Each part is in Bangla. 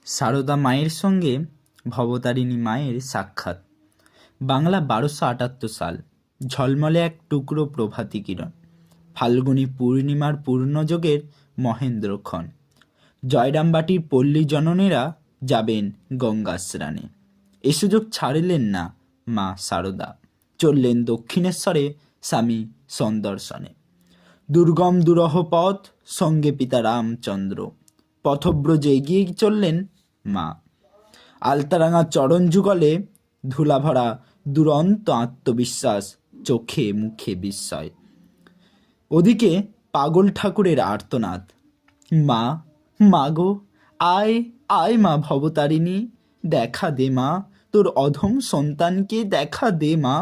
সারদা মায়ের সঙ্গে ভবতারিণী মায়ের সাক্ষাৎ। বাংলা 1278 সাল। ঝলমলে এক টুকরো প্রভাতী কিরণ, ফাল্গুনী পূর্ণিমার পূর্ণযোগের মহেন্দ্রক্ষণ। জয়রামবাটির পল্লী জননীরা যাবেন গঙ্গা স্নানে। এ সুযোগ ছাড়িলেন না মা সারদা, চললেন দক্ষিণেশ্বরে স্বামী সন্দর্শনে। দুর্গম দুরহ পথ, সঙ্গে পিতা রামচন্দ্র, পথব্রজে এগিয়ে চললেন মা। আলতারাঙা চরণ যুগলে ধুলাভরা দুরন্ত আত্মবিশ্বাস, চোখে মুখে বিস্ময়। ওদিকে পাগল ঠাকুরের আর্তনাদ, মা মা গো, আয় আয় মা ভবতারিণী, দেখা দে মা, তোর অধম সন্তানকে দেখা দে মা।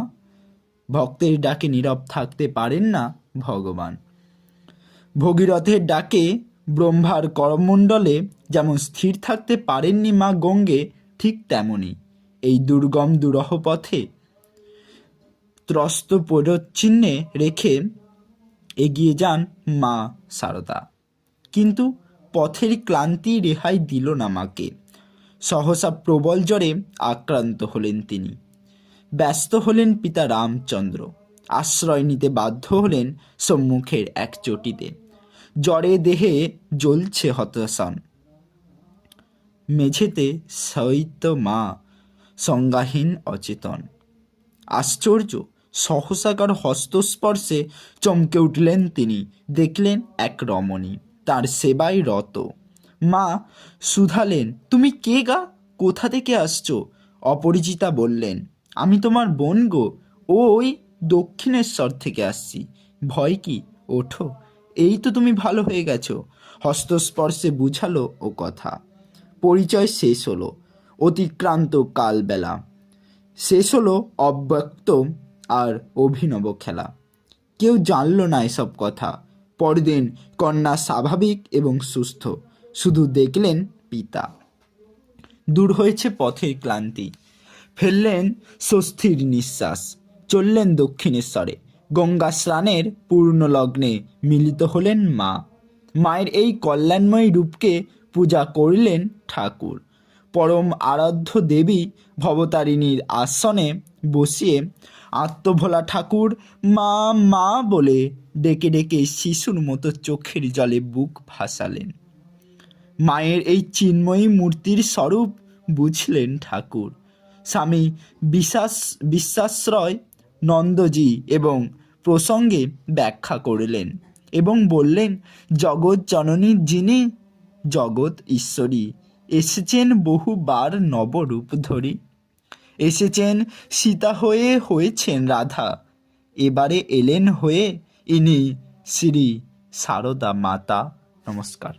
ভক্তের ডাকে নীরব থাকতে পারেন না ভগবান। ভগীরথের ডাকে ব্রহ্মার করমণ্ডলে যেমন স্থির থাকতে পারেননি মা গঙ্গে, ঠিক তেমনি এই দুর্গম দুরহ পথে ত্রস্ত পদচিহ্নে রেখে এগিয়ে যান মা সারদা। কিন্তু পথের ক্লান্তি রেহাই দিল না মাকে। সহসা প্রবল জ্বরে আক্রান্ত হলেন তিনি। ব্যস্ত হলেন পিতা রামচন্দ্র, আশ্রয় নিতে বাধ্য হলেন সম্মুখের এক চটিতে। জ্বরে দেহে জ্বলছে হতাশন, মেঝেতে শয়িত মা সংজ্ঞাহীন অচেতন। আশ্চর্য, সহসাকার হস্তস্পর্শে চমকে উঠলেন তিনি। দেখলেন এক রমণী তার সেবায় রত। মা শুধালেন, তুমি কে গা, কোথা থেকে আসছো? অপরিচিতা বললেন, আমি তোমার বোন গো, ওই দক্ষিণেশ্বর থেকে আসছি। ভয় কি, ওঠো, এই তো তুমি ভালো হয়ে গেছো। হস্তস্পর্শে বুঝালো ও কথা। পরিচয় শেষ হলো। অতিক্রান্ত কালবেলা শেষ হলো অব্যক্ত আর অভিনব খেলা। কেউ জানল না এসব কথা। পরদিন কন্যা স্বাভাবিক এবং সুস্থ, শুধু দেখলেন পিতা। দূর হয়েছে পথের ক্লান্তি, ফেললেন স্বস্তির নিঃশ্বাস। চললেন দক্ষিণেশ্বরে। গঙ্গা স্নানের পূর্ণ লগ্নে মিলিত হলেন মা। মায়ের এই কল্যাণময়ী রূপকে পূজা করলেন ঠাকুর। পরম আরাধ্য দেবী ভবতারিণীর আসনে বসিয়ে আত্মভোলা ঠাকুর মা মা বলে ডেকে ডেকে শিশুর মতো চোখের জলে বুক ভাসালেন। মায়ের এই চিন্ময়ী মূর্তির স্বরূপ বুঝলেন ঠাকুর। স্বামী বিশ্বাশ্রয় নন্দজি এবং প্রসঙ্গে ব্যাখ্যা করলেন এবং বললেন, জগৎ জননী যিনি জগৎ ঈশ্বরী এসেছেন বহুবার নবরূপ ধরি। এসেছেন সীতা হয়ে, হয়েছেন রাধা, এবারে এলেন হয়ে ইনি শ্রী সারদা মাতা। নমস্কার।